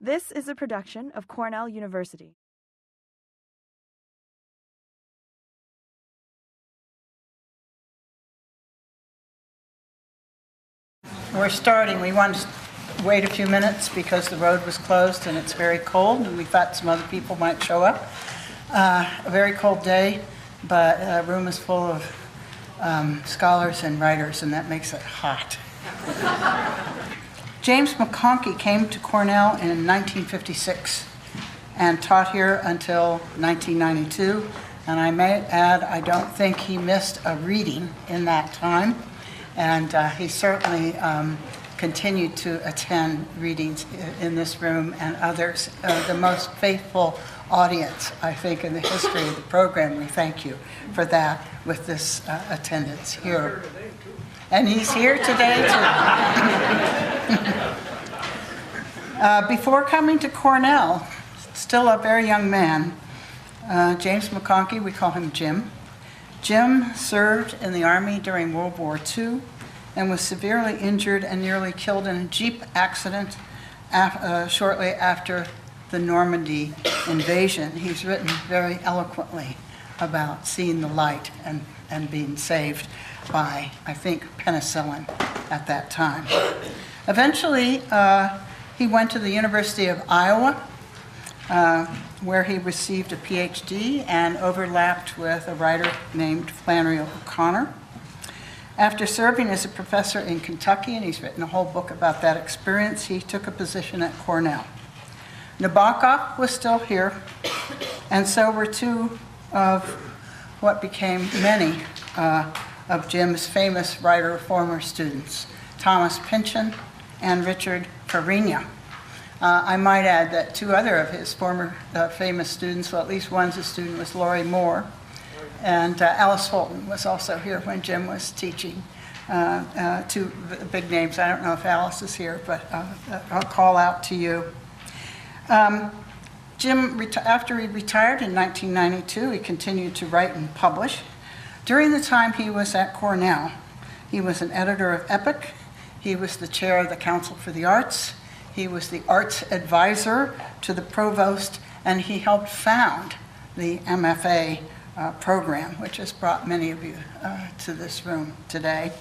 This is a production of Cornell University. We're starting. We wanted to wait a few minutes because the road was closed and it's very cold, and we thought some other people might show up. A very cold day, but the room is full of scholars and writers, and that makes it hot. James McConkey came to Cornell in 1956 and taught here until 1992. And I may add, I don't think he missed a reading in that time. And he certainly continued to attend readings in this room and others. The most faithful audience, I think, in the history of the program. We thank you for that with this attendance here. And he's here today, too. Before coming to Cornell, still a very young man, James McConkey, we call him Jim. Jim served in the Army during World War II and was severely injured and nearly killed in a Jeep accident shortly after the Normandy invasion. He's written very eloquently about seeing the light and being saved by, I think, penicillin at that time. Eventually, he went to the University of Iowa, where he received a PhD and overlapped with a writer named Flannery O'Connor. After serving as a professor in Kentucky, and he's written a whole book about that experience, he took a position at Cornell. Nabokov was still here, and so were two of what became many of Jim's famous writer-reformer students, Thomas Pynchon and Richard Farina. I might add that two other of his former famous students, well, at least one's a student, was Laurie Moore, and Alice Fulton was also here when Jim was teaching. Two big names. I don't know if Alice is here, but I'll call out to you. Jim, after he retired in 1992, he continued to write and publish. During the time he was at Cornell, he was an editor of Epic. He was the chair of the Council for the Arts. He was the arts advisor to the provost, and he helped found the MFA program, which has brought many of you to this room today.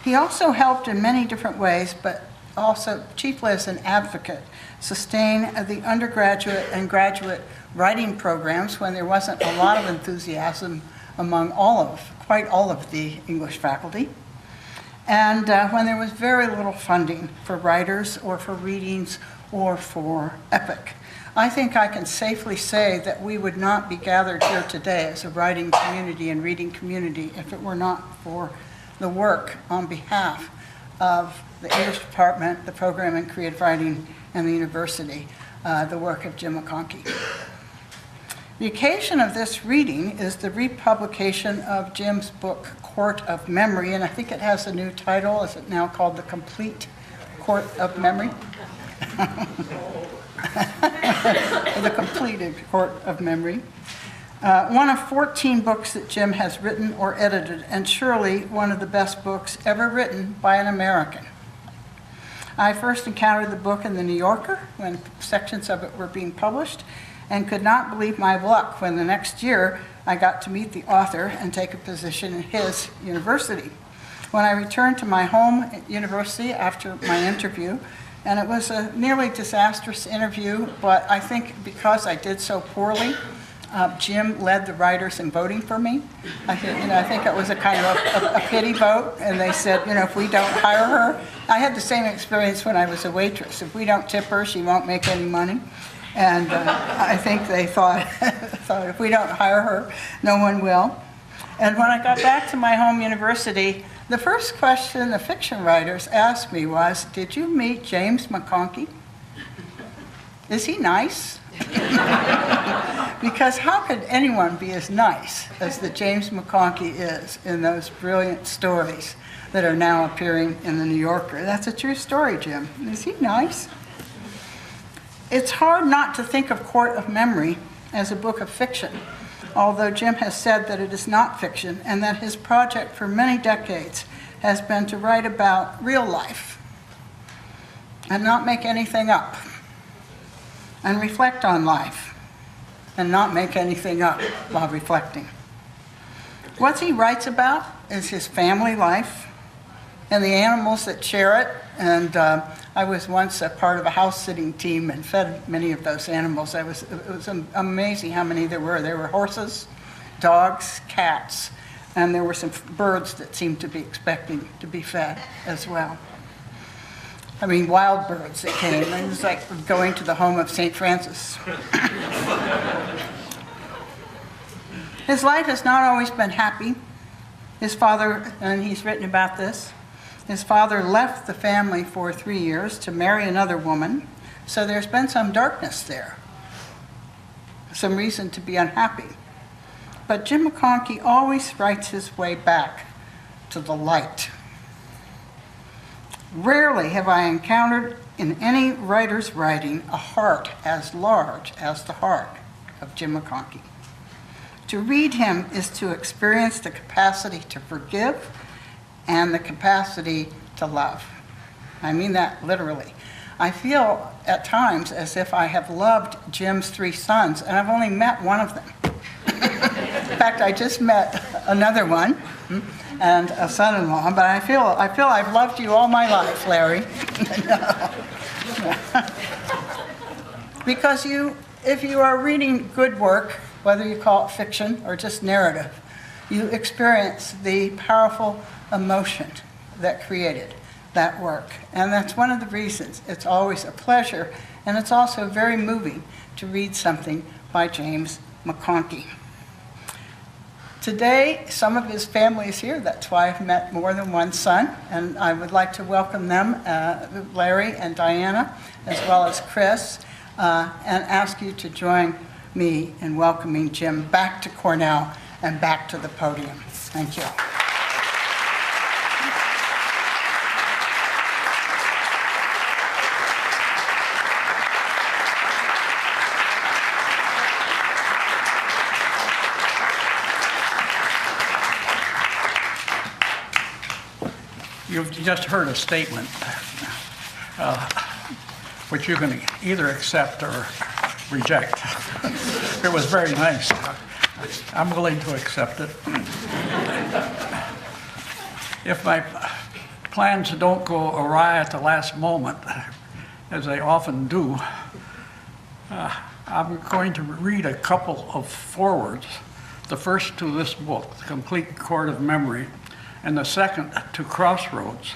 He also helped in many different ways, but also chiefly as an advocate, sustain the undergraduate and graduate writing programs when there wasn't a lot of enthusiasm among quite all of the English faculty. And when there was very little funding for writers or for readings or for Epic. I think I can safely say that we would not be gathered here today as a writing community and reading community if it were not for the work on behalf of the English department, the program in creative writing, and the university, the work of Jim McConkey. The occasion of this reading is the republication of Jim's book, Court of Memory, and I think it has a new title. Is it now called The Complete Court of Memory? The Completed Court of Memory. One of 14 books that Jim has written or edited, and surely one of the best books ever written by an American. I first encountered the book in the New Yorker when sections of it were being published, and could not believe my luck when the next year I got to meet the author and take a position in his university. When I returned to my home university after my interview, and it was a nearly disastrous interview, but I think because I did so poorly, Jim led the writers in voting for me. I think it was a kind of a pity vote, and they said, if we don't hire her, I had the same experience when I was a waitress. If we don't tip her, she won't make any money. And I think they thought if we don't hire her, no one will. And when I got back to my home university, the first question the fiction writers asked me was, did you meet James McConkey? Is he nice? Because how could anyone be as nice as the James McConkey is in those brilliant stories that are now appearing in the New Yorker? That's a true story, Jim. Is he nice? It's hard not to think of Court of Memory as a book of fiction, although Jim has said that it is not fiction and that his project for many decades has been to write about real life and not make anything up. and reflect on life and not make anything up while reflecting. What he writes about is his family life and the animals that share it. And I was once a part of a house sitting team and fed many of those animals. It was amazing how many there were. There were horses, dogs, cats, and there were some birds that seemed to be expecting to be fed as well. I mean, wild birds that came. It was like going to the home of St. Francis. His life has not always been happy. His father, and he's written about this, his father left the family for 3 years to marry another woman, so there's been some darkness there, some reason to be unhappy. But Jim McConkey always writes his way back to the light. Rarely have I encountered in any writer's writing a heart as large as the heart of Jim McConkey. To read him is to experience the capacity to forgive and the capacity to love. I mean that literally. I feel at times as if I have loved Jim's 3 sons, and I've only met one of them. In fact, I just met another one and a son-in-law, but I feel I've loved you all my life, Larry. Because if you are reading good work, whether you call it fiction or just narrative, you experience the powerful emotion that created that work. And that's one of the reasons it's always a pleasure, and it's also very moving to read something by James McConkey. Today, some of his family is here. That's why I've met more than one son, and I would like to welcome them, Larry and Diana, as well as Chris, and ask you to join me in welcoming Jim back to Cornell and back to the podium. Thank you. You've just heard a statement, which you can either accept or reject. It was very nice. I'm willing to accept it. If my plans don't go awry at the last moment, as they often do, I'm going to read a couple of forewords. The first to this book, The Complete Chord of Memory, and the second to Crossroads,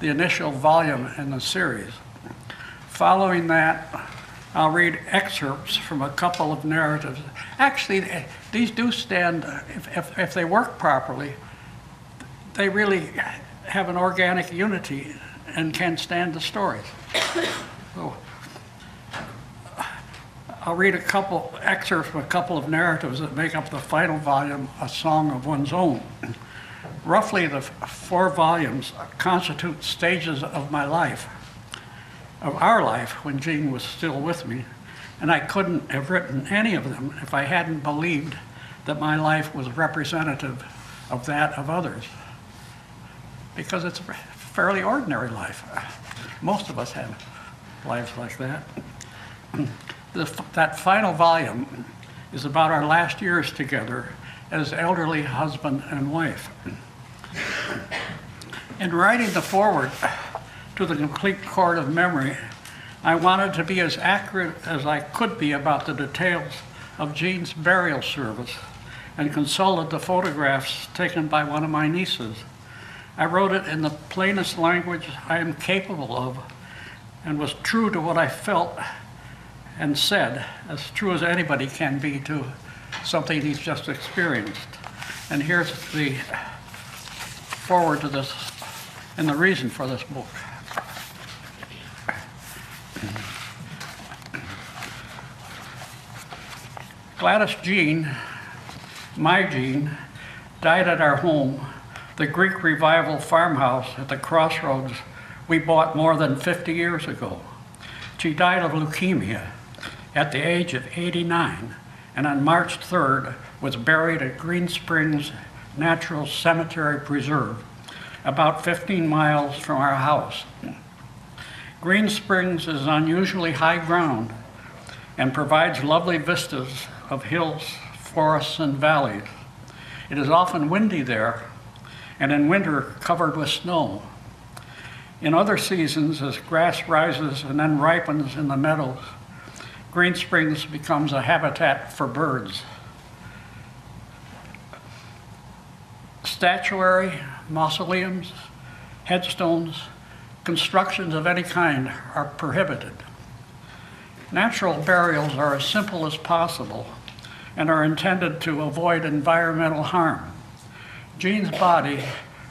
the initial volume in the series. Following that, I'll read excerpts from a couple of narratives. Actually, these do stand, if they work properly, they really have an organic unity and can stand the stories. So, I'll read a couple excerpts from a couple of narratives that make up the final volume, A Song of One's Own. Roughly, the 4 volumes constitute stages of my life, of our life when Jean was still with me, and I couldn't have written any of them if I hadn't believed that my life was representative of that of others, because it's a fairly ordinary life. Most of us have lives like that. That final volume is about our last years together as elderly husband and wife. In writing the foreword to The Complete Chord of Memory, I wanted to be as accurate as I could be about the details of Jean's burial service and consulted the photographs taken by one of my nieces. I wrote it in the plainest language I am capable of and was true to what I felt and said, as true as anybody can be to something he's just experienced. And here's the forward to this and the reason for this book. Gladys Jean, my Jean, died at our home, the Greek Revival farmhouse at the Crossroads we bought more than 50 years ago. She died of leukemia at the age of 89, and on March 3rd was buried at Green Springs Natural Cemetery Preserve, about 15 miles from our house. Green Springs is unusually high ground, and provides lovely vistas of hills, forests, and valleys. It is often windy there, and in winter covered with snow. In other seasons, as grass rises and then ripens in the meadows, Green Springs becomes a habitat for birds. Statuary, mausoleums, headstones, constructions of any kind are prohibited. Natural burials are as simple as possible and are intended to avoid environmental harm. Jean's body,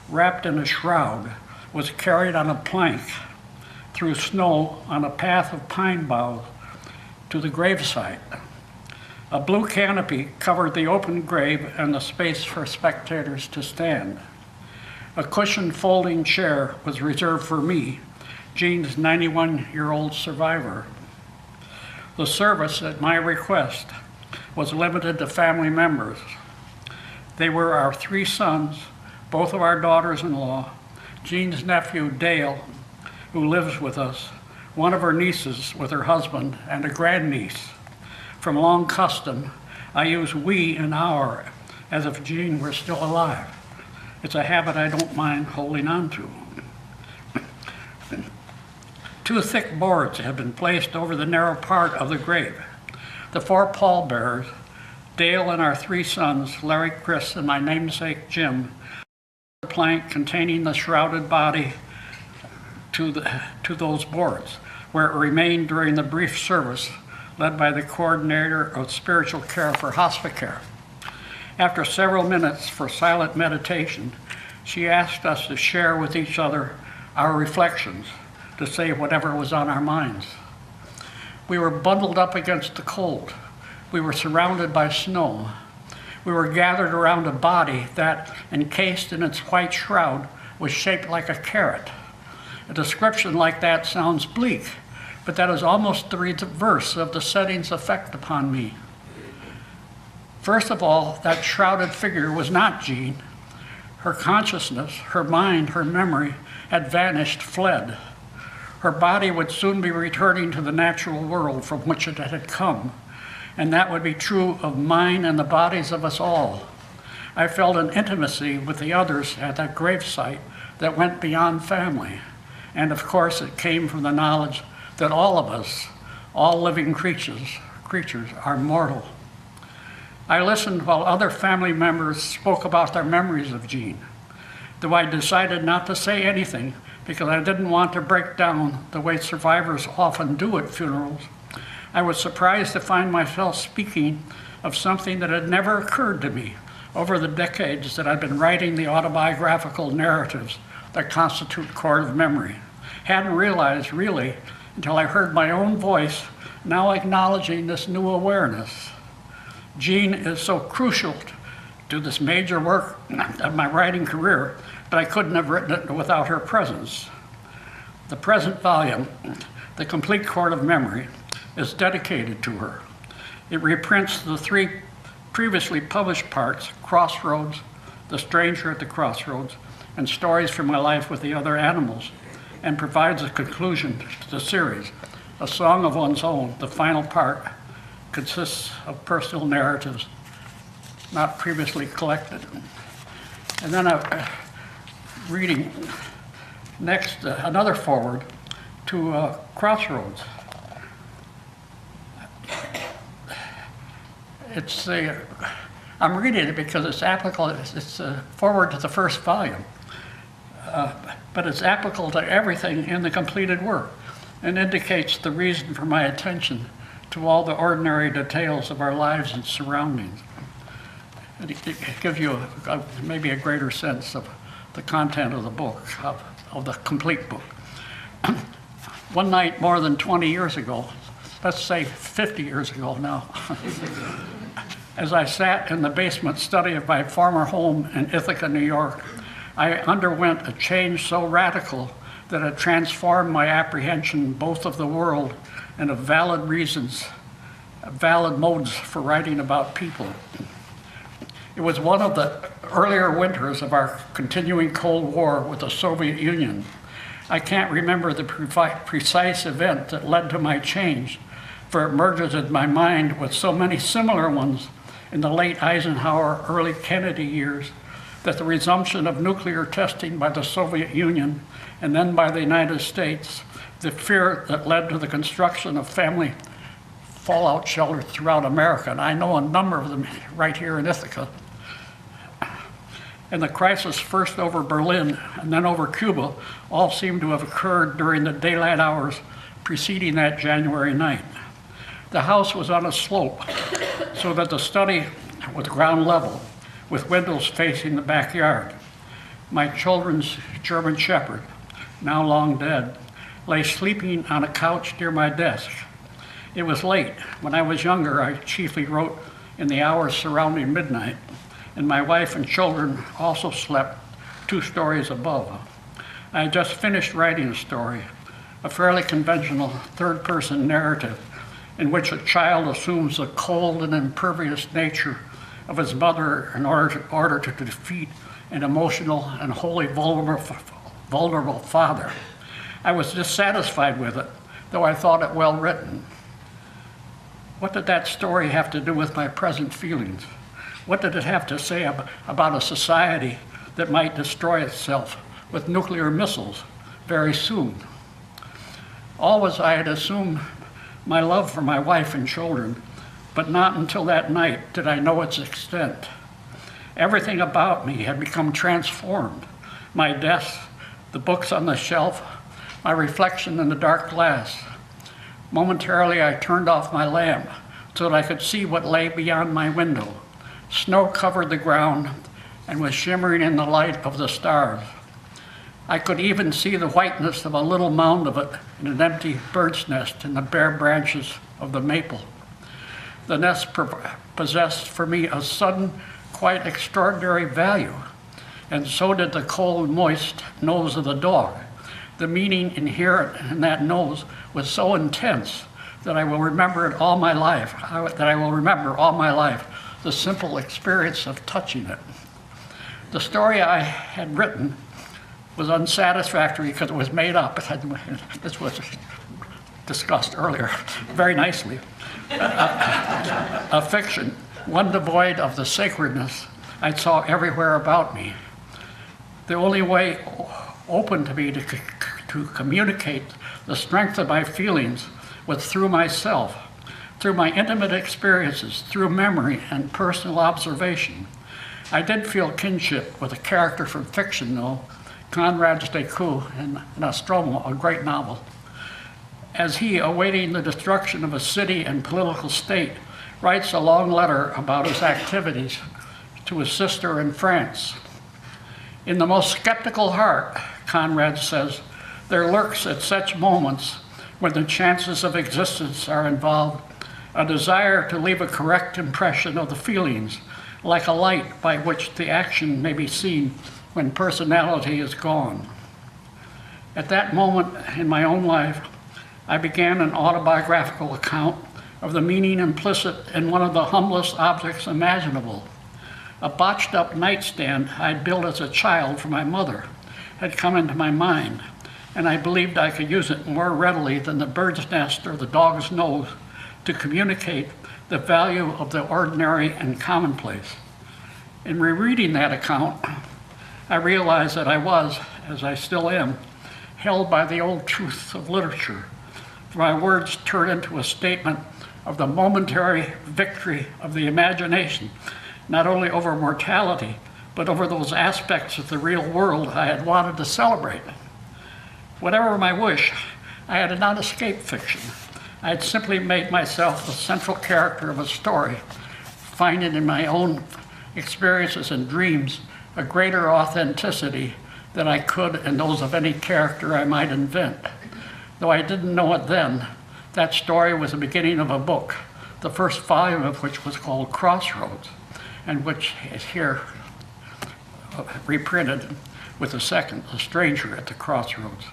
wrapped in a shroud, was carried on a plank through snow on a path of pine boughs to the gravesite. A blue canopy covered the open grave and the space for spectators to stand. A cushioned folding chair was reserved for me, Jean's 91-year-old survivor. The service, at my request, was limited to family members. They were our 3 sons, both of our daughters-in-law, Jean's nephew, Dale, who lives with us, one of her nieces with her husband, and a grandniece. From long custom, I use we and our as if Jean were still alive. It's a habit I don't mind holding on to. 2 thick boards have been placed over the narrow part of the grave. The 4 pallbearers, Dale and our 3 sons, Larry, Chris, and my namesake Jim, the plank containing the shrouded body to those boards, where it remained during the brief service led by the coordinator of spiritual care for hospicare. After several minutes for silent meditation, she asked us to share with each other our reflections, to say whatever was on our minds. We were bundled up against the cold. We were surrounded by snow. We were gathered around a body that, encased in its white shroud, was shaped like a carrot. A description like that sounds bleak, but that is almost the reverse of the setting's effect upon me. First of all, that shrouded figure was not Jean. Her consciousness, her mind, her memory had vanished, fled. Her body would soon be returning to the natural world from which it had come, and that would be true of mine and the bodies of us all. I felt an intimacy with the others at that gravesite that went beyond family, and of course it came from the knowledge that all of us, all living creatures are mortal. I listened while other family members spoke about their memories of Jean, though I decided not to say anything because I didn't want to break down the way survivors often do at funerals. I was surprised to find myself speaking of something that had never occurred to me over the decades that I've been writing the autobiographical narratives that constitute core of memory. Hadn't realized really until I heard my own voice now acknowledging this new awareness. Jean is so crucial to this major work of my writing career that I couldn't have written it without her presence. The present volume, The Complete Core of Memory, is dedicated to her. It reprints the 3 previously published parts, Crossroads, The Stranger at the Crossroads, and Stories from My Life with the Other Animals, and provides a conclusion to the series. A Song of One's Own, the final part, consists of personal narratives not previously collected. And then reading next another foreword to Crossroads. I'm reading it because it's applicable, it's a foreword to the first volume, but it's applicable to everything in the completed work and indicates the reason for my attention to all the ordinary details of our lives and surroundings. It gives you maybe a greater sense of the content of the book, of the complete book. One night more than 20 years ago, let's say 50 years ago now, as I sat in the basement study of my former home in Ithaca, New York, I underwent a change so radical that it transformed my apprehension both of the world and of valid reasons, valid modes for writing about people. It was one of the earlier winters of our continuing Cold War with the Soviet Union. I can't remember the precise event that led to my change, for it merges in my mind with so many similar ones in the late Eisenhower, early Kennedy years, that the resumption of nuclear testing by the Soviet Union and then by the United States, the fear that led to the construction of family fallout shelters throughout America, and I know a number of them right here in Ithaca, and the crisis first over Berlin and then over Cuba all seem to have occurred during the daylight hours preceding that January night. The house was on a slope, so that the study was ground level, with windows facing the backyard. My children's German Shepherd, now long dead, lay sleeping on a couch near my desk. It was late. When I was younger, I chiefly wrote in the hours surrounding midnight, and my wife and children also slept 2 stories above. I had just finished writing a story, a fairly conventional third-person narrative in which a child assumes the cold and impervious nature of his mother in order to defeat an emotional and wholly vulnerable father. I was dissatisfied with it, though I thought it well written. What did that story have to do with my present feelings? What did it have to say about a society that might destroy itself with nuclear missiles very soon? Always I had assumed my love for my wife and children, but not until that night did I know its extent. Everything about me had become transformed. My desk, the books on the shelf, my reflection in the dark glass. Momentarily, I turned off my lamp so that I could see what lay beyond my window. Snow covered the ground and was shimmering in the light of the stars. I could even see the whiteness of a little mound of it in an empty bird's nest in the bare branches of the maple. The nest possessed for me a sudden, quite extraordinary value, and so did the cold, moist nose of the dog. The meaning inherent in that nose was so intense that I will remember it all my life, the simple experience of touching it. The story I had written was unsatisfactory because it was made up. This was discussed earlier very nicely. A fiction, one devoid of the sacredness I saw everywhere about me. The only way open to me to communicate the strength of my feelings was through myself, through my intimate experiences, through memory and personal observation. I did feel kinship with a character from fiction, though, Conrad's Decoux in Nostromo, a great novel. As he, awaiting the destruction of a city and political state, writes a long letter about his activities to his sister in France. In the most skeptical heart, Conrad says, there lurks at such moments when the chances of existence are involved, a desire to leave a correct impression of the feelings, like a light by which the action may be seen when personality is gone. At that moment in my own life, I began an autobiographical account of the meaning implicit in one of the humblest objects imaginable. A botched up nightstand I'd built as a child for my mother had come into my mind, and I believed I could use it more readily than the bird's nest or the dog's nose to communicate the value of the ordinary and commonplace. In rereading that account, I realized that I was, as I still am, held by the old truths of literature. For my words turned into a statement of the momentary victory of the imagination, not only over mortality, but over those aspects of the real world I had wanted to celebrate. Whatever my wish, I had not escaped fiction. I had simply made myself the central character of a story, finding in my own experiences and dreams a greater authenticity than I could in those of any character I might invent. Though I didn't know it then, that story was the beginning of a book, the first volume of which was called Crossroads, and which is here reprinted with the second, A Stranger at the Crossroads.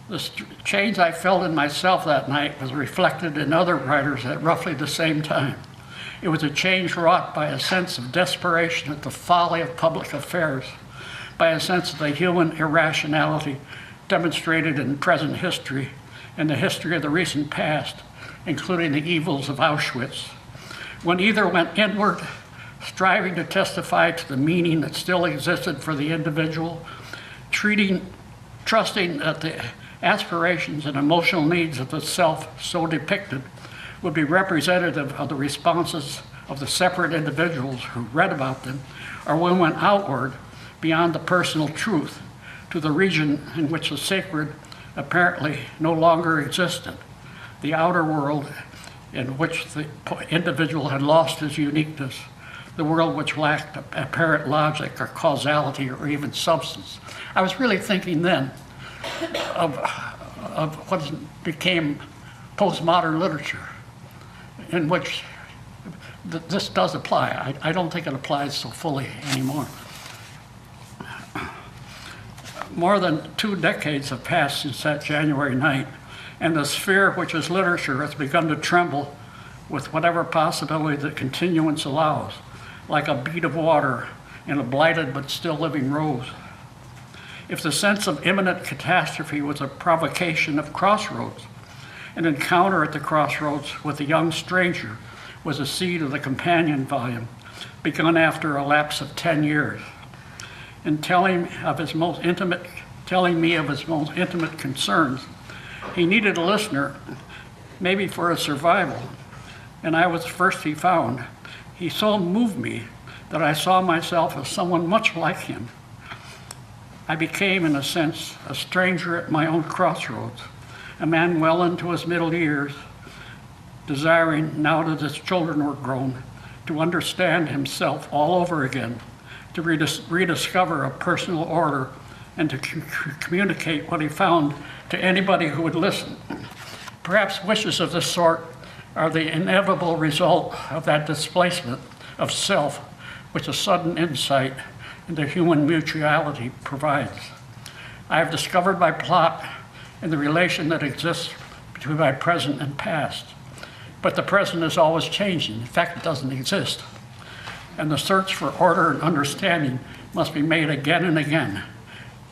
The change I felt in myself that night was reflected in other writers at roughly the same time. It was a change wrought by a sense of desperation at the folly of public affairs, by a sense of the human irrationality demonstrated in present history and the history of the recent past, including the evils of Auschwitz, when either went inward, striving to testify to the meaning that still existed for the individual, trusting that the aspirations and emotional needs of the self so depicted would be representative of the responses of the separate individuals who read about them, or when went outward beyond the personal truth to the region in which the sacred apparently no longer existed, the outer world in which the individual had lost his uniqueness, the world which lacked apparent logic or causality or even substance. I was really thinking then of what became postmodern literature, in which this does apply. I don't think it applies so fully anymore. More than 2 decades have passed since that January night, and the sphere which is literature has begun to tremble with whatever possibility the continuance allows, like a bead of water in a blighted but still living rose. If the sense of imminent catastrophe was a provocation of crossroads, an encounter at the crossroads with a young stranger was the seed of the companion volume, begun after a lapse of 10 years. In telling me of his most intimate concerns, he needed a listener, maybe for his survival, and I was the first he found. He so moved me that I saw myself as someone much like him. I became, in a sense, a stranger at my own crossroads, a man well into his middle years, desiring, now that his children were grown, to understand himself all over again, to rediscover a personal order, and to communicate what he found to anybody who would listen. Perhaps wishes of this sort are the inevitable result of that displacement of self, which a sudden insight into human mutuality provides. I have discovered my plot in the relation that exists between my present and past. But the present is always changing. In fact, it doesn't exist. And the search for order and understanding must be made again and again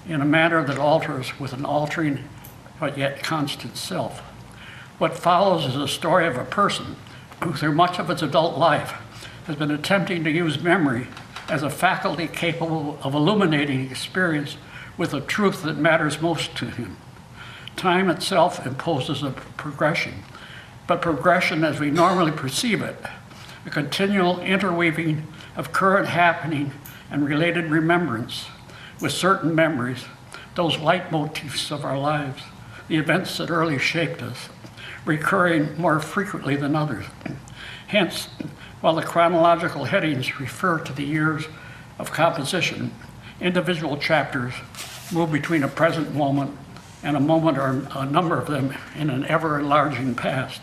in a manner that alters with an altering but yet constant self. What follows is a story of a person who, through much of its adult life, has been attempting to use memory as a faculty capable of illuminating experience with the truth that matters most to him. Time itself imposes a progression, but progression as we normally perceive it, a continual interweaving of current happening and related remembrance with certain memories, those leitmotifs of our lives, the events that early shaped us, recurring more frequently than others. Hence, while the chronological headings refer to the years of composition, individual chapters move between a present moment and a moment or a number of them in an ever-enlarging past.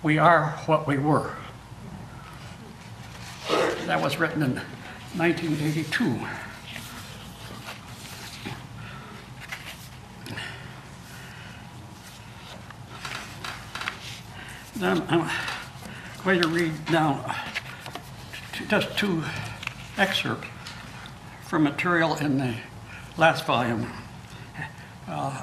We are what we were. That was written in 1982. Then I'm going to read now just 2 excerpts from material in the last volume. I'm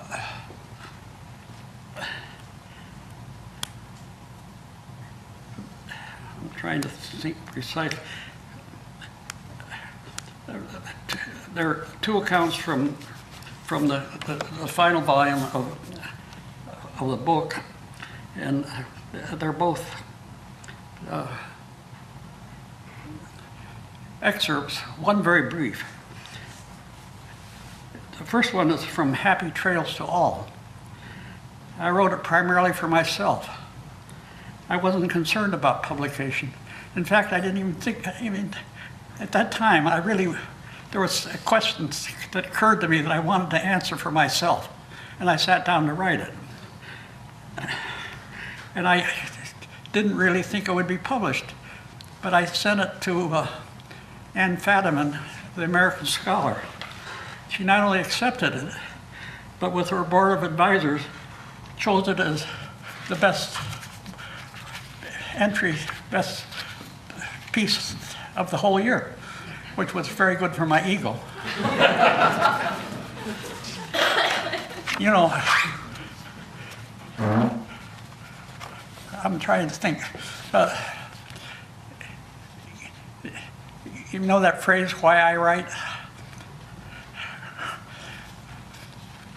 trying to think precisely. There are 2 accounts from the final volume of the book, and they're both excerpts, one very brief. The first one is from Happy Trails to All. I wrote it primarily for myself. I wasn't concerned about publication. In fact, I didn't even think, at that time, there was questions that occurred to me that I wanted to answer for myself, and I sat down to write it. And I didn't really think it would be published, but I sent it to Ann Fadiman, the American scholar. She not only accepted it, but with her board of advisors, chose it as the best entry, best piece of the whole year, which was very good for my ego. You know, I'm trying to think. You know that phrase, why I write?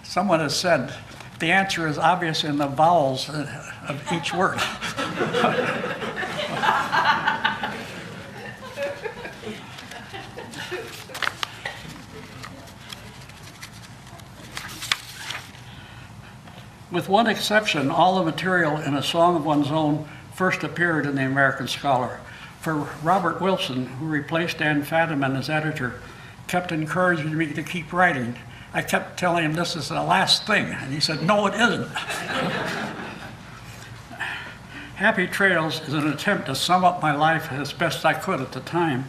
Someone has said the answer is obvious in the vowels of each word. With one exception, all the material in A Song of One's Own first appeared in the American Scholar. For Robert Wilson, who replaced Ann Fadiman as editor, kept encouraging me to keep writing. I kept telling him this is the last thing, and he said, no, it isn't. Happy Trails is an attempt to sum up my life as best I could at the time.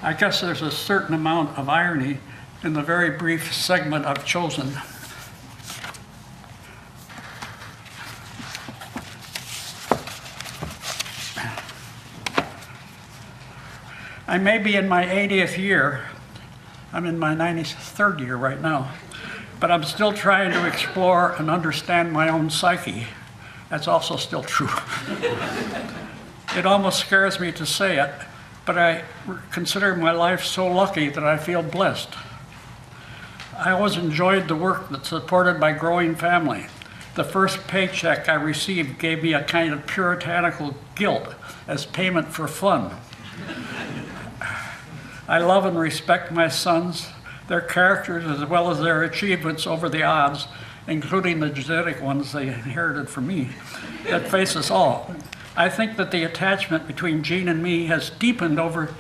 I guess there's a certain amount of irony in the very brief segment I've chosen. I may be in my 80th year. I'm in my 93rd year right now, but I'm still trying to explore and understand my own psyche. That's also still true. It almost scares me to say it, but I consider my life so lucky that I feel blessed. I always enjoyed the work that supported my growing family. The first paycheck I received gave me a kind of puritanical guilt as payment for fun. I love and respect my sons, their characters, as well as their achievements over the odds, including the genetic ones they inherited from me, that face us all. I think that the attachment between Jean and me has deepened over,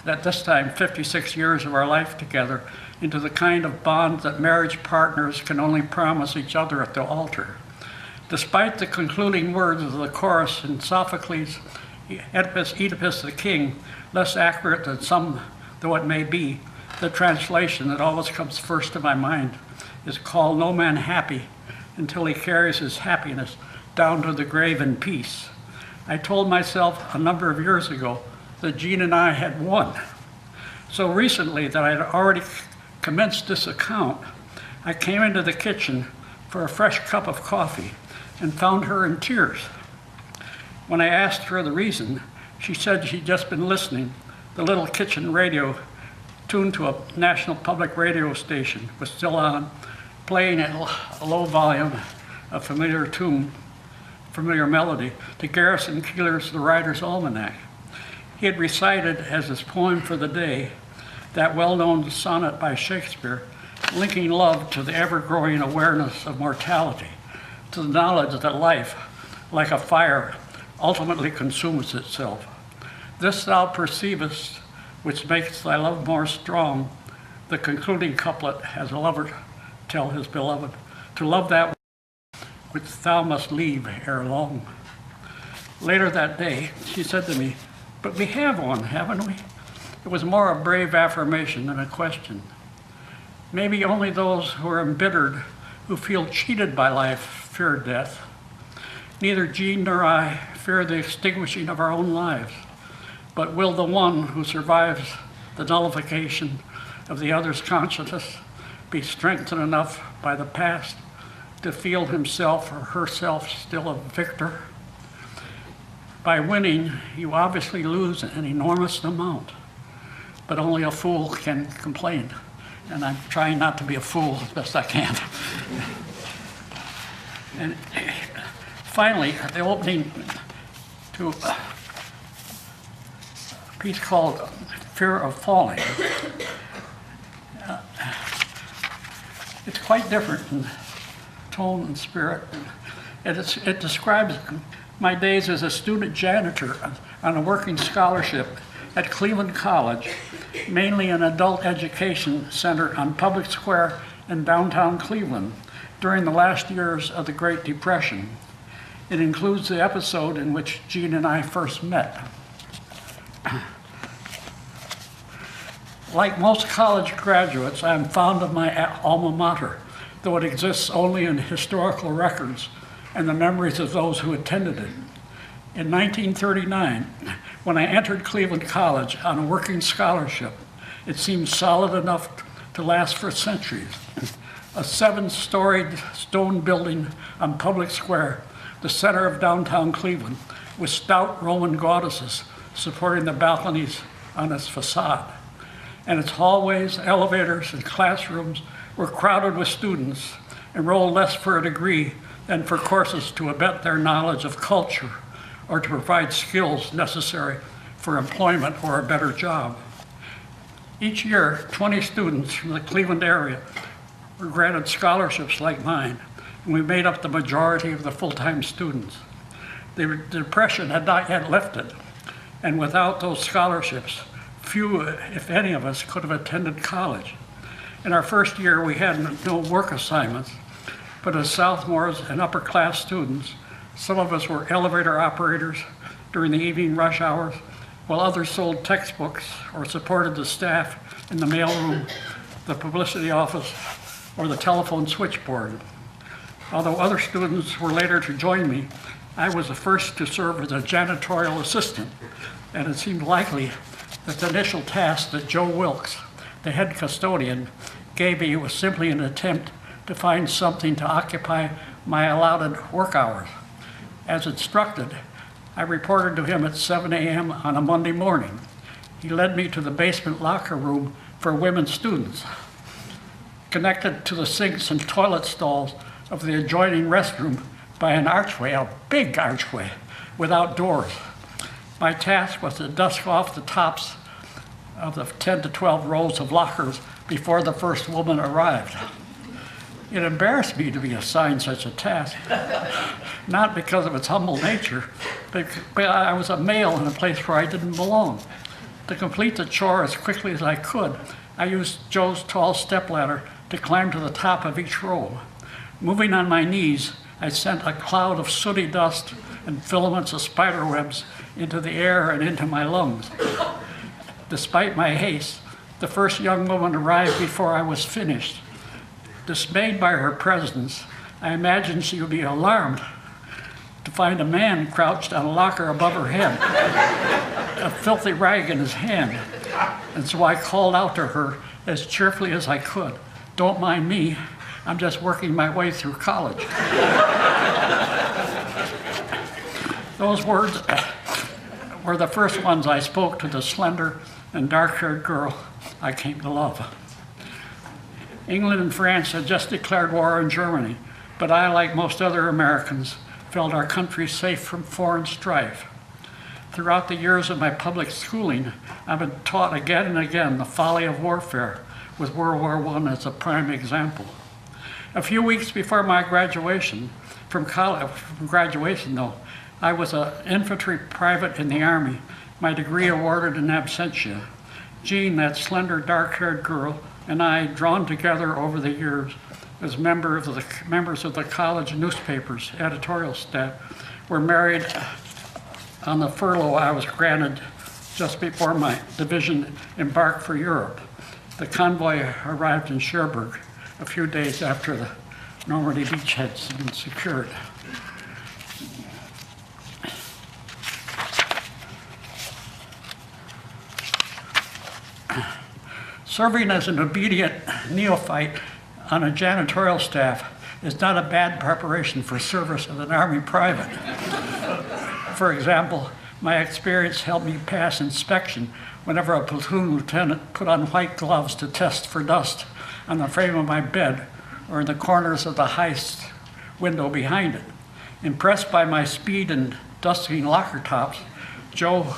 at this time, 56 years of our life together, into the kind of bond that marriage partners can only promise each other at the altar. Despite the concluding words of the chorus in Sophocles' Oedipus the King, less accurate than some though it may be, the translation that always comes first to my mind is called "No man happy until he carries his happiness down to the grave in peace." I told myself a number of years ago that Jean and I had won. So recently that I had already commenced this account, I came into the kitchen for a fresh cup of coffee and found her in tears. When I asked her the reason, she said she'd just been listening. The little kitchen radio, tuned to a national public radio station, was still on, playing at a low volume a familiar tune, familiar melody, to Garrison Keillor's The Writer's Almanac. He had recited as his poem for the day that well-known sonnet by Shakespeare, linking love to the ever-growing awareness of mortality, to the knowledge that life, like a fire, ultimately consumes itself. This thou perceivest, which makes thy love more strong, the concluding couplet has a lover tell his beloved, to love that which thou must leave ere long. Later that day, she said to me, "But we have one, haven't we?" It was more a brave affirmation than a question. Maybe only those who are embittered, who feel cheated by life, fear death. Neither Jean nor I fear the extinguishing of our own lives, but will the one who survives the nullification of the other's consciousness be strengthened enough by the past to feel himself or herself still a victor? By winning, you obviously lose an enormous amount, but only a fool can complain. And I'm trying not to be a fool as best I can. And finally, the opening to a piece called Fear of Falling. It's quite different in tone and spirit. It describes my days as a student janitor on a working scholarship at Cleveland College, mainly an adult education center on Public Square in downtown Cleveland during the last years of the Great Depression. It includes the episode in which Jean and I first met. Like most college graduates, I am fond of my alma mater, though it exists only in historical records and the memories of those who attended it. In 1939, when I entered Cleveland College on a working scholarship, it seemed solid enough to last for centuries. A 7-storied stone building on Public Square, the center of downtown Cleveland, with stout Roman goddesses supporting the balconies on its facade. And its hallways, elevators, and classrooms were crowded with students, enrolled less for a degree than for courses to abet their knowledge of culture or to provide skills necessary for employment or a better job. Each year, 20 students from the Cleveland area were granted scholarships like mine, and we made up the majority of the full-time students. The Depression had not yet lifted, and without those scholarships, few, if any of us, could have attended college. In our first year, we had no work assignments, but as sophomores and upper-class students, some of us were elevator operators during the evening rush hours, while others sold textbooks or supported the staff in the mailroom, the publicity office, or the telephone switchboard. Although other students were later to join me, I was the first to serve as a janitorial assistant, and it seemed likely that the initial task that Joe Wilkes, the head custodian, gave me was simply an attempt to find something to occupy my allotted work hours. As instructed, I reported to him at 7 a.m. on a Monday morning. He led me to the basement locker room for women students, connected to the sinks and toilet stalls of the adjoining restroom by an archway, a big archway, without doors. My task was to dust off the tops of the 10 to 12 rows of lockers before the first woman arrived. It embarrassed me to be assigned such a task, not because of its humble nature, but I was a male in a place where I didn't belong. To complete the chore as quickly as I could, I used Joe's tall stepladder to climb to the top of each row. Moving on my knees, I sent a cloud of sooty dust and filaments of spider webs into the air and into my lungs. Despite my haste, the first young woman arrived before I was finished. Dismayed by her presence, I imagined she would be alarmed to find a man crouched on a locker above her head, a filthy rag in his hand. And so I called out to her as cheerfully as I could, "Don't mind me, I'm just working my way through college." Those words were the first ones I spoke to the slender and dark-haired girl I came to love. England and France had just declared war on Germany, but I, like most other Americans, felt our country safe from foreign strife. Throughout the years of my public schooling, I've been taught again and again the folly of warfare, with World War I as a prime example. A few weeks before my graduation, from graduation though, I was an infantry private in the Army, my degree awarded in absentia. Jean, that slender, dark-haired girl, and I, drawn together over the years as members of the college newspaper's editorial staff, were married on the furlough I was granted just before my division embarked for Europe. The convoy arrived in Cherbourg a few days after the Normandy beachheads had been secured. Serving as an obedient neophyte on a janitorial staff is not a bad preparation for service as an Army private. For example, my experience helped me pass inspection whenever a platoon lieutenant put on white gloves to test for dust on the frame of my bed or in the corners of the heist window behind it. Impressed by my speed in dusting locker tops, Joe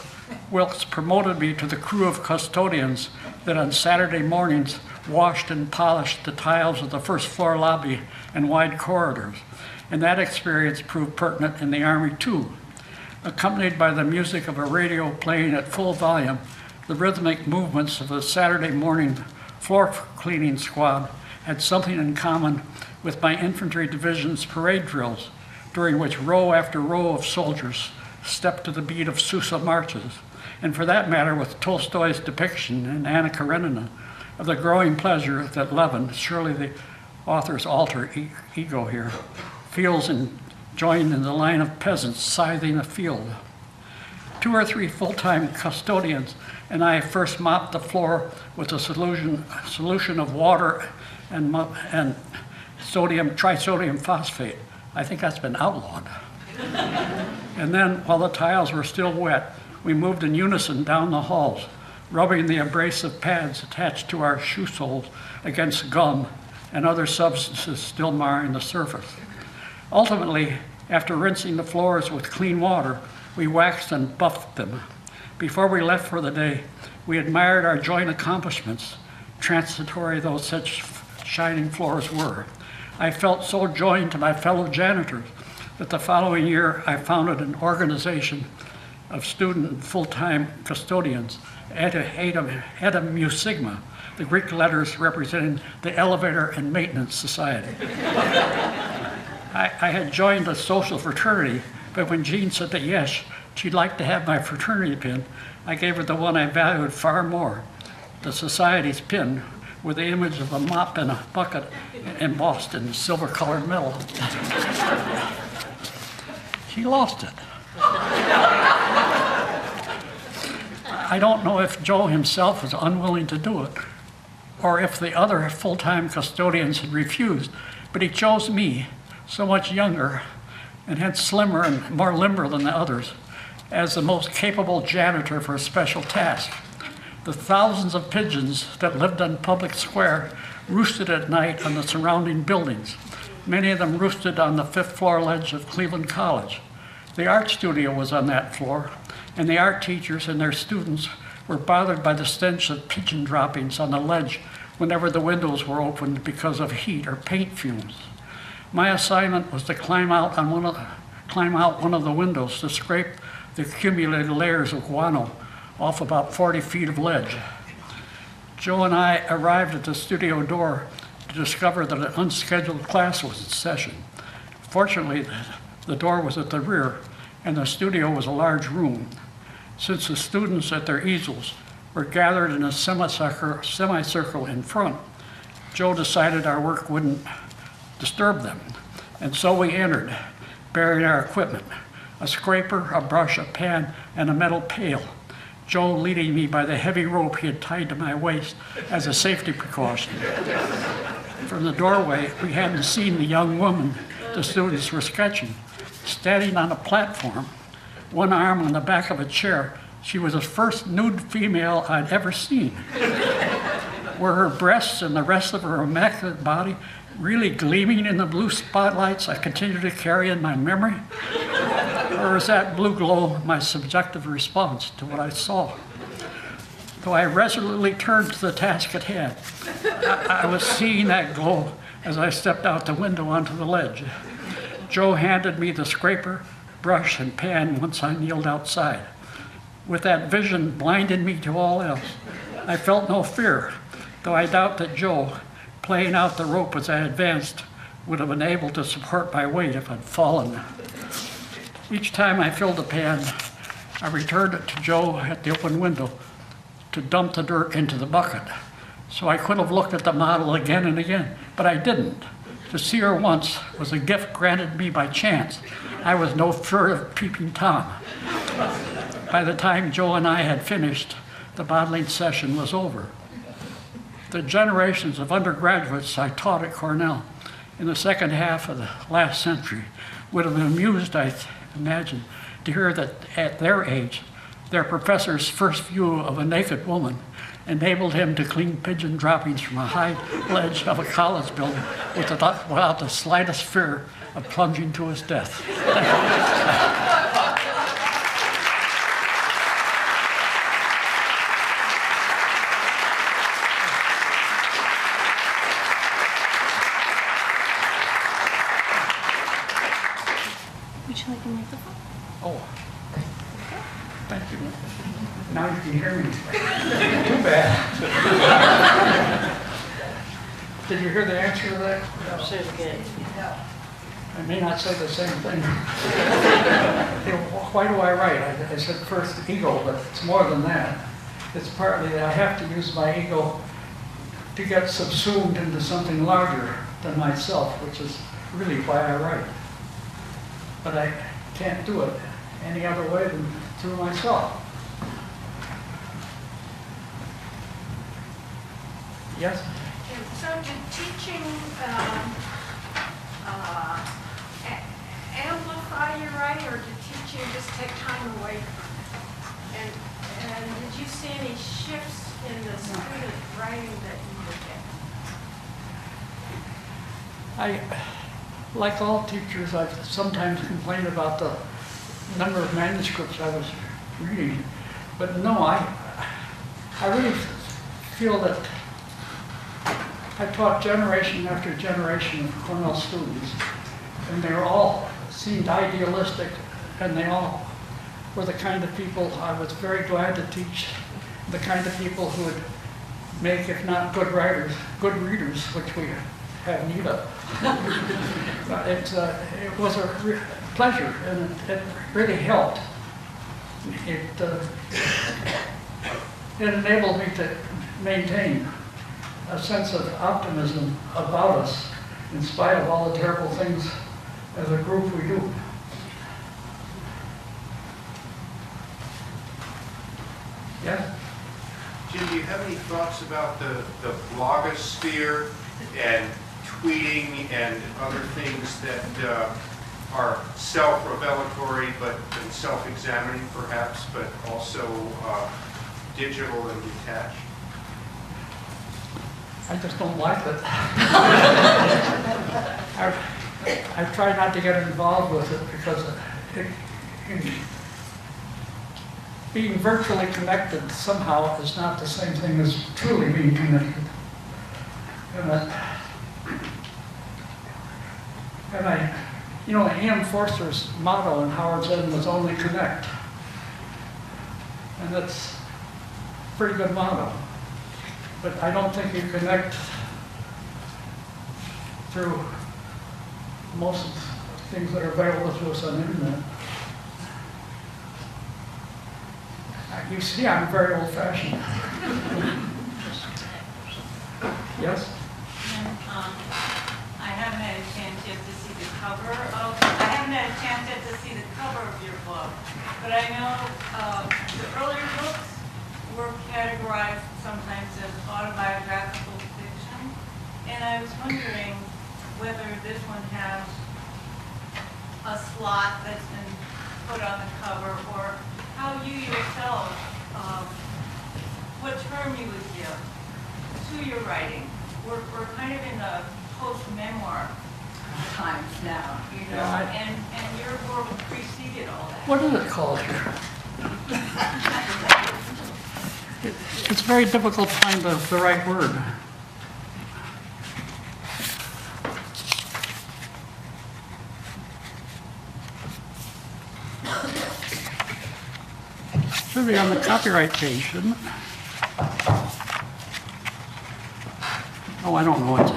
Wilkes promoted me to the crew of custodians that on Saturday mornings washed and polished the tiles of the first floor lobby and wide corridors. And that experience proved pertinent in the Army too. Accompanied by the music of a radio playing at full volume, the rhythmic movements of the Saturday morning floor cleaning squad had something in common with my infantry division's parade drills, during which row after row of soldiers stepped to the beat of Sousa marches, and for that matter with Tolstoy's depiction in Anna Karenina of the growing pleasure that Levin, surely the author's alter ego here, feels in joined in the line of peasants scything a field. 2 or 3 full-time custodians and I first mopped the floor with a solution of water and trisodium phosphate. I think that's been outlawed. And then, while the tiles were still wet, we moved in unison down the halls, rubbing the abrasive pads attached to our shoe soles against gum and other substances still marring the surface. Ultimately, after rinsing the floors with clean water, we waxed and buffed them. Before we left for the day, we admired our joint accomplishments, transitory though such shining floors were. I felt so joined to my fellow janitors that the following year I founded an organization of student and full-time custodians, Eta Mu Sigma, the Greek letters representing the Elevator and Maintenance Society. I had joined a social fraternity, but when Jean said that yes, she'd like to have my fraternity pin, I gave her the one I valued far more, the society's pin, with the image of a mop and a bucket embossed in silver-colored metal. She lost it. I don't know if Joe himself was unwilling to do it, or if the other full-time custodians had refused, but he chose me, so much younger, and had slimmer and more limber than the others, as the most capable janitor for a special task. The thousands of pigeons that lived on Public Square roosted at night on the surrounding buildings. Many of them roosted on the 5th floor ledge of Cleveland College. The art studio was on that floor, and the art teachers and their students were bothered by the stench of pigeon droppings on the ledge whenever the windows were opened because of heat or paint fumes. My assignment was to climb out one of the windows to scrape the accumulated layers of guano off about 40 feet of ledge. Joe and I arrived at the studio door to discover that an unscheduled class was in session. Fortunately, the door was at the rear, and the studio was a large room. Since the students at their easels were gathered in a semicircle in front, Joe decided our work wouldn't disturb them, and so we entered, bearing our equipment, a scraper, a brush, a pan, and a metal pail, Joe leading me by the heavy rope he had tied to my waist as a safety precaution. From the doorway, we hadn't seen the young woman the students were sketching. Standing on a platform, one arm on the back of a chair, she was the first nude female I'd ever seen. Were her breasts and the rest of her immaculate body really gleaming in the blue spotlights I continue to carry in my memory? Or is that blue glow my subjective response to what I saw? Though I resolutely turned to the task at hand, I was seeing that glow as I stepped out the window onto the ledge. Joe handed me the scraper, brush, and pan once I kneeled outside. With that vision blinding me to all else, I felt no fear, though I doubt that Joe, playing out the rope as I advanced, would have been able to support my weight if I'd fallen. Each time I filled the pan, I returned it to Joe at the open window to dump the dirt into the bucket. So I could have looked at the model again and again, but I didn't. To see her once was a gift granted me by chance. I was no furtive peeping Tom. By the time Joe and I had finished, the modeling session was over. The generations of undergraduates I taught at Cornell in the second half of the last century would have been amused, I imagine, to hear that at their age, their professor's first view of a naked woman enabled him to clean pigeon droppings from a high ledge of a college building without the slightest fear of plunging to his death. Would you like a microphone? Oh, thank you. Now you can hear me. Too bad. Did you hear the answer to that? I'll say it again. I may not say the same thing. Why do I write? I said first ego, but it's more than that. It's partly that I have to use my ego to get subsumed into something larger than myself, which is really why I write. But I can't do it any other way than through myself. Yes? So did teaching amplify your writing, or did teaching just take time away from it? And did you see any shifts in the student writing that you would get? Like all teachers, I've sometimes complained about the number of manuscripts I was reading, but no, I really feel that I taught generation after generation of Cornell students, and they all seemed idealistic, and they all were the kind of people I was very glad to teach, the kind of people who would make, if not good writers, good readers, which we have need of. It was a pleasure, and it really helped. It enabled me to maintain a sense of optimism about us, in spite of all the terrible things as a group we do. Yes? Jim, do you have any thoughts about the blogosphere and tweeting and other things that are self-revelatory but self-examining perhaps, but also digital and detached? I just don't like it. I try not to get involved with it because being virtually connected somehow is not the same thing as truly being connected. You know, E.M. Forster's motto in Howard's End was "Only Connect," and that's a pretty good motto. But I don't think you connect through most of the things that are available to us on the internet. You see, I'm very old-fashioned. Yes? I haven't had a chance yet to see the cover of. I haven't had a chance yet to see the cover of your book, but I know the earlier books were categorized sometimes as autobiographical fiction, and I was wondering whether this one has a slot that's been put on the cover, or how you yourself, what term you would give to your writing. We're kind of in the post-memoir times now, you know, Yeah, and your work preceded all that. What is it called here? It's very difficult to find the right word. Should be on the copyright page, shouldn't it? Oh, I don't know what.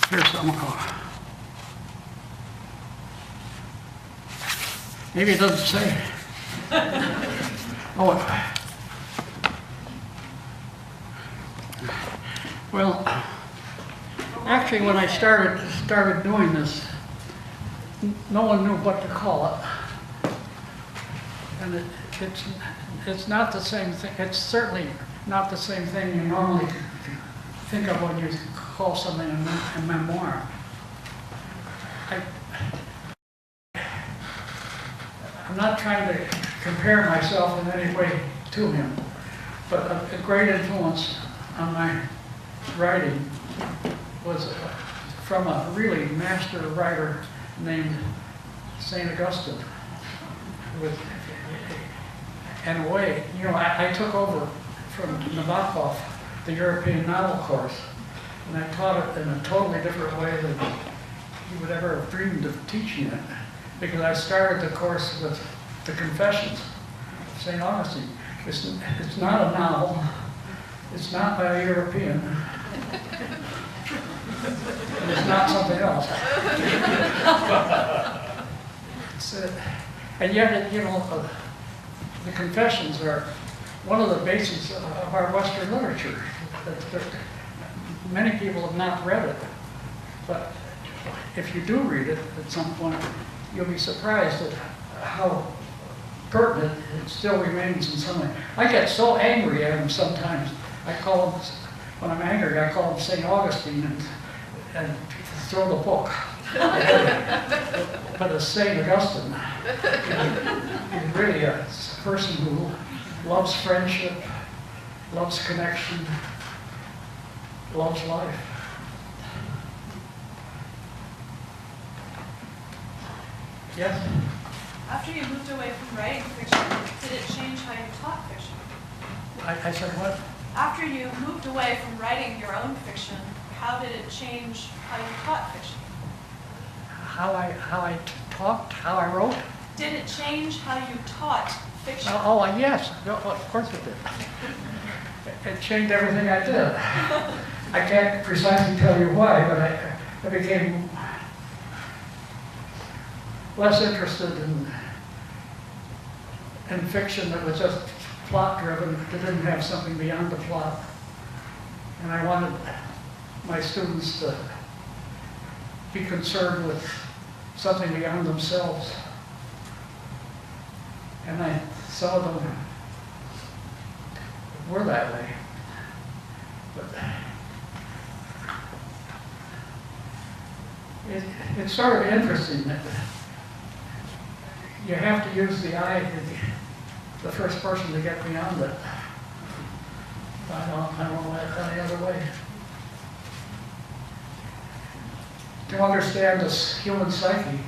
Here's something called. Maybe it doesn't say. Oh, well, actually, when I started doing this, no one knew what to call it, and it's not the same thing. It's certainly not the same thing you normally think of when you call something a memoir. I'm not trying to compare myself in any way to him, but a great influence on my writing was from a really master writer named St. Augustine. In a way, you know, I took over from Nabokov the European novel course, and I taught it in a totally different way than he would ever have dreamed of teaching it, because I started the course with the Confessions of St. Augustine. It's not a novel. It's not by a European. And it's not something else. And yet, you know, the Confessions are one of the bases of our Western literature. Many people have not read it, but if you do read it at some point, you'll be surprised at how pertinent it still remains in some way. I get so angry at him sometimes. I call him, when I'm angry, I call him St. Augustine, and throw the book. But as St. Augustine, he's really a person who loves friendship, loves connection, loves life. Yes? After you moved away from writing fiction, did it change how you taught fiction? I said what? After you moved away from writing your own fiction, how did it change how you taught fiction? How I talked, how I wrote? Did it change how you taught fiction? Oh, yes, of course it did. It changed everything I did. I can't precisely tell you why, but I became less interested in fiction that was just plot-driven, that didn't have something beyond the plot. And I wanted my students to be concerned with something beyond themselves. And some of them were that way. But it's sort of interesting that you have to use the eye to the first person to get beyond it. I don't know any other way. To understand this human psyche,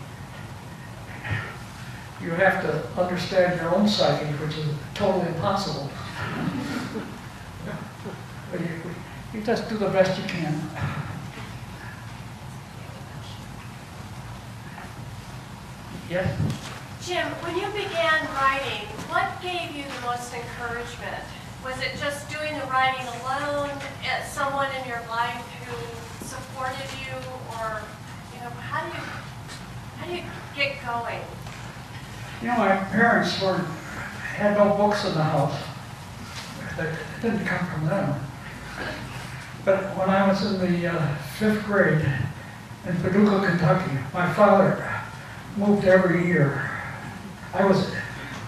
you have to understand your own psyche, which is totally impossible. But you just do the best you can. Yes? Jim, when you began writing, what gave you the most encouragement? Was it just doing the writing alone, someone in your life who supported you, or how do you get going? My parents had no books in the house. It didn't come from them. But when I was in the 5th grade in Paducah, Kentucky, my father moved every year.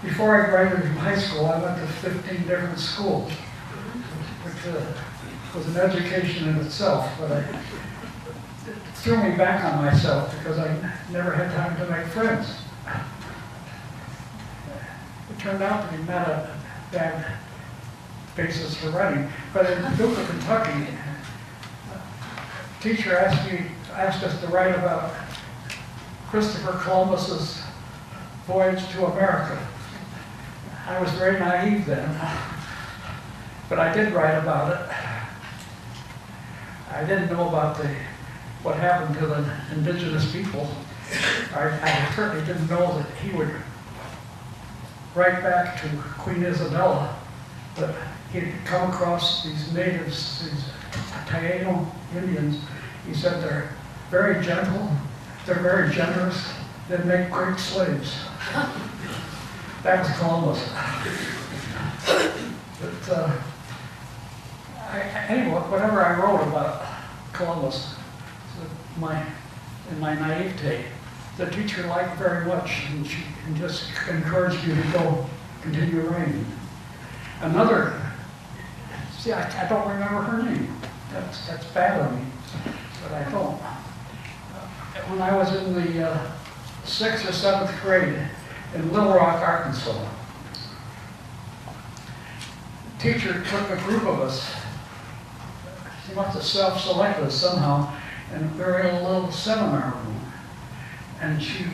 Before I graduated from high school, I went to 15 different schools, which was an education in itself, but it threw me back on myself because I never had time to make friends. It turned out to be not a bad basis for writing, but in Paducah, Kentucky, a teacher asked us to write about Christopher Columbus's voyage to America. I was very naive then, but I did write about it. I didn't know about what happened to the indigenous people. I certainly didn't know that he would write back to Queen Isabella that he'd come across these natives, these Taino Indians. He said they're very gentle, they're very generous, they make great slaves. That was Columbus. But anyway, whatever I wrote about Columbus, in my naivete, the teacher liked very much, and she just encouraged you to continue writing. I don't remember her name. That's bad of me, but I don't. When I was in the 6th or 7th grade in Little Rock, Arkansas, the teacher took a group of us. She must have self-selected us somehow, and we were in a little seminar room. And she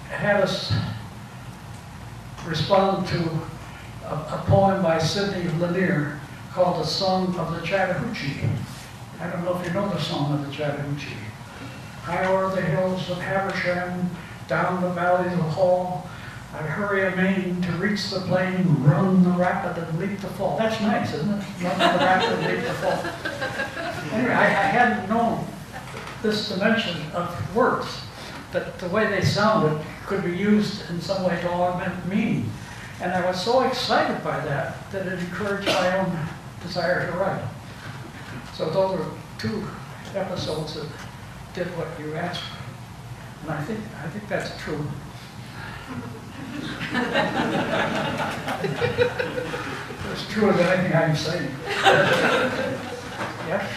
had us respond to a poem by Sidney Lanier called The Song of the Chattahoochee. I don't know if you know the Song of the Chattahoochee. High o'er the hills of Habersham, down the valleys of Hall, I'd hurry amain to reach the plain, run the rapid and leap the fall. That's nice, isn't it? Run the rapid and leap the fall. Anyway, I hadn't known this dimension of words, that the way they sounded could be used in some way to augment meaning. And I was so excited by that it encouraged my own desire to write. So those are 2 episodes that did what you asked for. And I think that's true. It's true as anything I'm saying. Yeah?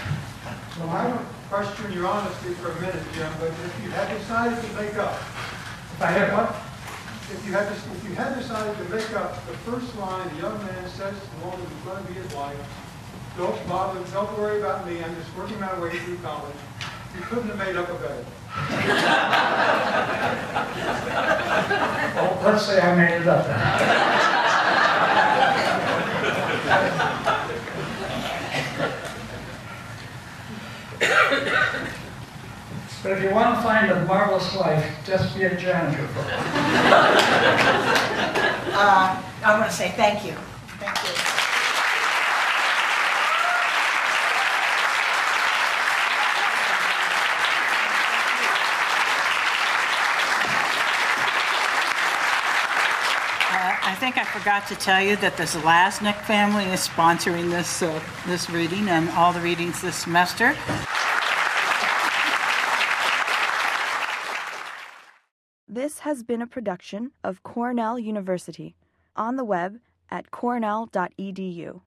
No Well, I don't question your honesty for a minute, Jim, but if you had decided to make up, If I had what? if you had decided to make up the first line the young man says to the woman who's going to be his wife, don't bother, don't worry about me, I'm just working my way through college, you couldn't have made up a better. Well, let's say I made it up then. But if you want to find a marvelous wife, just be a janitor for her. I want to say thank you. Thank you. I think I forgot to tell you that the Zalaznick family is sponsoring this reading and all the readings this semester. This has been a production of Cornell University, on the web at cornell.edu.